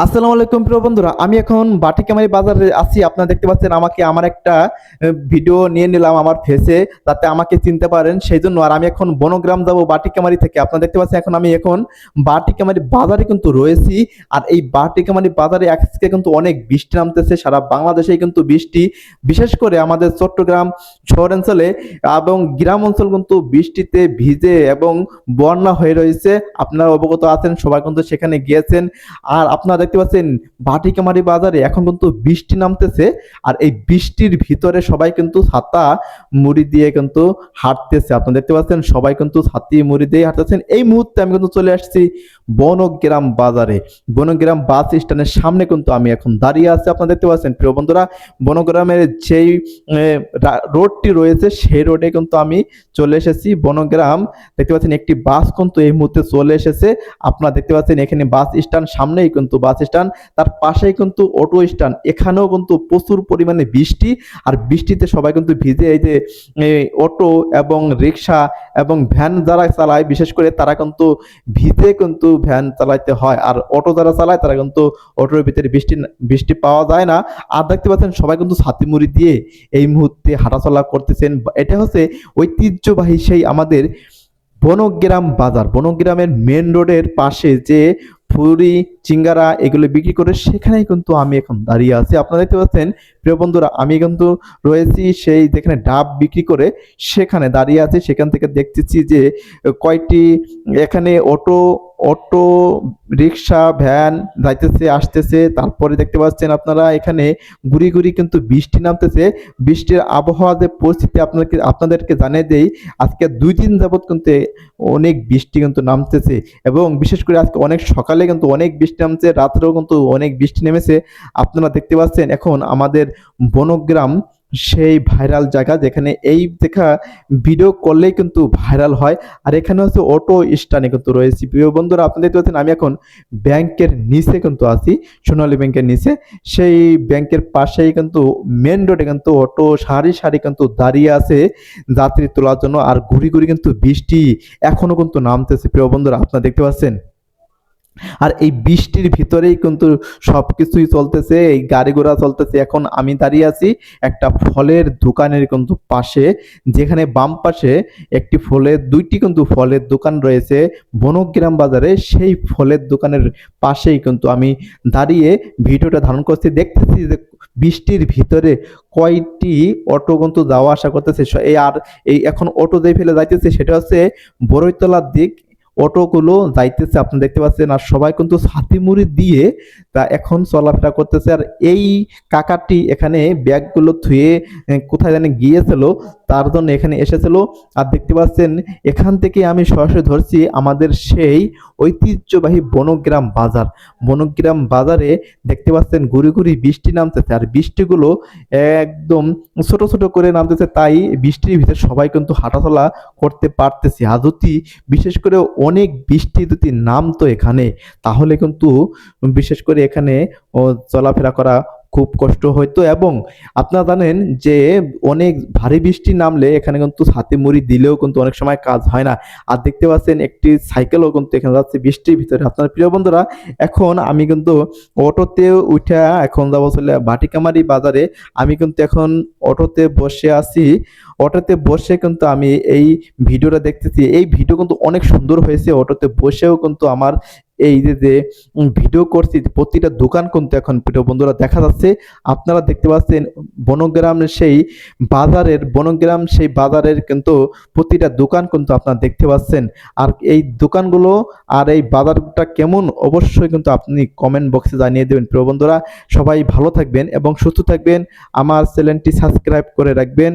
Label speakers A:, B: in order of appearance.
A: আসসালামু আলাইকুম প্রিয় বন্ধুরা, আমি এখন বাটিকামারি বাজারে আছি। আপনারা দেখতে পাচ্ছেন আমাকে আমার একটা ভিডিও নিয়ে নিলাম আমার ফেসে, যাতে আমাকে চিনতে পারেন সেই জন্য। আর আমি এখন বনগ্রাম যাব বাটিকামারি থেকে। আপনারা দেখতে পাচ্ছেন এখন আমি বাটিকামারি বাজারে কিন্তু রয়েছি। আর এই বাটিকামারি বাজারে আজকে কিন্তু অনেক বৃষ্টি নামতেছে, সারা বাংলাদেশেই কিন্তু বৃষ্টি, বিশেষ করে আমাদের চট্টগ্রাম শহরাঞ্চলে এবং গ্রাম অঞ্চল কিন্তু বৃষ্টিতে ভিজে এবং বন্যা হয়ে রয়েছে। আপনারা অবগত আছেন, সবাই কিন্তু সেখানে গিয়েছেন। আর আপনারা দেখতে পাচ্ছেন ভাটিকামারি বাজারে এখন কিন্তু বৃষ্টি নামতেছে। আর এই বৃষ্টির ভিতরে সবাই কিন্তু ছাতা মুড়ি দিয়ে কিন্তু হাঁটতেছে। আপনারা দেখতে পাচ্ছেন সবাই কিন্তু ছাতি মুড়ি দিয়ে হাঁটতেছেন। এই মুহূর্তে আমি কিন্তু চলে আসছি বনগ্রাম বাজারে। বনগ্রাম বাস স্ট্যান্ডের সামনে কিন্তু আমি এখন দাঁড়িয়ে আছি। আপনারা দেখতে পাচ্ছেন প্রিয় বন্ধুরা, বনগ্রামের যেই রোডটি রয়েছে সেই রোডে কিন্তু আমি চলে এসেছি। বনগ্রাম দেখতে পাচ্ছেন একটি বাস কিন্তু এই মুহূর্তে চলে এসেছে। আপনারা দেখতে পাচ্ছেন এখানে বাস স্ট্যান্ড, সামনেই কিন্তু বাস স্ট্যান্ড, তার পাশেই কিন্তু অটো স্ট্যান্ড। এখানেও কিন্তু প্রচুর পরিমাণে বৃষ্টি, আর বৃষ্টিতে সবাই কিন্তু ভিজে। এই যে অটো এবং রিক্সা এবং ভ্যান যারা চালায়, বিশেষ করে তারা কিন্তু ভিজে কিন্তু ভ্যান চালাইতে হয়। আর অটো যারা চালায় তারা কিন্তু অটোর ভিতরে বৃষ্টি বৃষ্টি পাওয়া যায় না। আর দেখতে পাচ্ছেন সবাই কিন্তু ছাতি মুড়ি দিয়ে এই মুহূর্তে হাঁটাচলা করতেছেন। এটা হচ্ছে ঐতিহ্যবাহী সেই আমাদের বনগ্রাম বাজার। বনগ্রামের মেন রোডের পাশে যে ফুরি চিঙ্গারা এগুলো বিক্রি করে, সেখানেই কিন্তু আমি এখন দাঁড়িয়ে আছি। আপনারা দেখতে পাচ্ছেন প্রিয় বন্ধুরা, আমি কিন্তু রয়েছি সেই যেখানে ডাব বিক্রি করে সেখানে দাঁড়িয়ে আছি। সেখান থেকে দেখতেছি যে কয়টি এখানে অটো অটো রিক্সা ভ্যান যাইতেছে আসতেছে। তারপরে দেখতে পাচ্ছেন আপনারা এখানে গুড়ি গুড়ি কিন্তু বৃষ্টি নামতেছে। বৃষ্টির আবহাওয়া যে পরিস্থিতি আপনাদেরকে জানিয়ে দেই, আজকে 2 দিন যাবত কিন্তু অনেক বৃষ্টি কিন্তু নামতেছে। এবং বিশেষ করে আজকে অনেক সকালে কিন্তু অনেক বৃষ্টি নামছে, রাত্রেও কিন্তু অনেক বৃষ্টি নেমেছে। আপনারা দেখতে পাচ্ছেন এখন আমাদের বনগ্রাম সেই ভাইরাল জায়গা, যেখানে এই দেখা ভিডিও করলেই কিন্তু ভাইরাল হয়। আর এখানে হচ্ছে অটো স্ট্যান্ডে কিন্তু রয়েছে। প্রিয় বন্ধুরা, আপনারা দেখতে পাচ্ছেন আমি এখন ব্যাংকের নিচে কিন্তু আছি, সোনালী ব্যাংকের নিচে। সেই ব্যাংকের পাশেই কিন্তু মেন রোডে কিন্তু অটো সারি সারি কিন্তু দাঁড়িয়ে আছে যাত্রী তোলার জন্য। আর ঘুরি ঘুরি কিন্তু বৃষ্টি এখনো কিন্তু নামতেছে প্রিয় বন্ধুরা, আপনারা দেখতে পাচ্ছেন। আর এই বৃষ্টির ভিতরেই কিন্তু সবকিছুই চলতেছে, এই গাড়ি ঘোড়া চলতেছে। এখন আমি দাঁড়িয়ে আছি একটা ফলের দোকানের কিন্তু পাশে, যেখানে বাম পাশে একটি দুইটি কিন্তু ফলের দোকান রয়েছে বনগ্রাম বাজারে। সেই ফলের দোকানের পাশেই কিন্তু আমি দাঁড়িয়ে ভিডিওটা ধারণ করছি। দেখতেছি যে বৃষ্টির ভিতরে কয়টি অটো কিন্তু যাওয়া আসা করতেছে। এই এখন অটো যে ফেলে যাইতেছে সেটা হচ্ছে বড়ইতলার দিক। অটোগুলো যাইতেছে আপনি দেখতে পাচ্ছেন। আর সবাই কিন্তু ছাতি মুড়ি দিয়ে তা এখন চলাফেরা করতেছে। আর এই কাকাটি এখানে ব্যাগগুলো থুয়ে কোথায় জানি গিয়েছিল, তার জন্য এখানে এসেছিল। আর দেখতে পাচ্ছেন এখান থেকে আমি সরাসরি ধরছি আমাদের সেই ঐতিহ্যবাহী বনগ্রাম বাজার। বনগ্রাম বাজারে দেখতে পাচ্ছেন গুড়ি গুড়ি বৃষ্টি নামতেছে। আর বৃষ্টিগুলো একদম ছোট ছোট করে নামতেছে, তাই বৃষ্টির ভিতরে সবাই কিন্তু হাঁটাচলা করতে পারতেছি। আর যদি বিশেষ করে অনেক বৃষ্টি যদি নামতো এখানে, তাহলে কিন্তু বিশেষ করে এখানে চলাফেরা করা খুব কষ্ট হইতো। এবং আপনারা জানেন যে অনেক ভারী বৃষ্টি নামলে এখানে কিন্তু ছাতি মুড়ি দিলেও কিন্তু অনেক সময় কাজ হয় না। আর দেখতে পাচ্ছেন একটি সাইকেলও কিন্তু এখানে যাচ্ছে বৃষ্টির ভিতরে। আপনার প্রিয় বন্ধুরা, এখন আমি কিন্তু অটোতে উঠা এখন যাবো চলে ভাটিকামারি বাজারে। আমি কিন্তু এখন অটোতে বসে আছি। অটোতে বসে কিন্তু আমি এই ভিডিওটা দেখতেছি। এই ভিডিও কিন্তু অনেক সুন্দর হয়েছে। অটোতে বসেও কিন্তু আমার এই যে ভিডিও করছি, প্রতিটা দোকান কিন্তু এখন প্রিয় বন্ধুরা দেখা যাচ্ছে। আপনারা দেখতে পাচ্ছেন বনগ্রাম সেই বাজারের কিন্তু প্রতিটা দোকান কিন্তু আপনারা দেখতে পাচ্ছেন। আর এই দোকানগুলো আর এই বাজারটা কেমন অবশ্যই কিন্তু আপনি কমেন্ট বক্সে জানিয়ে দেবেন। প্রিয় বন্ধুরা, সবাই ভালো থাকবেন এবং সুস্থ থাকবেন। আমার চ্যানেলটি সাবস্ক্রাইব করে রাখবেন।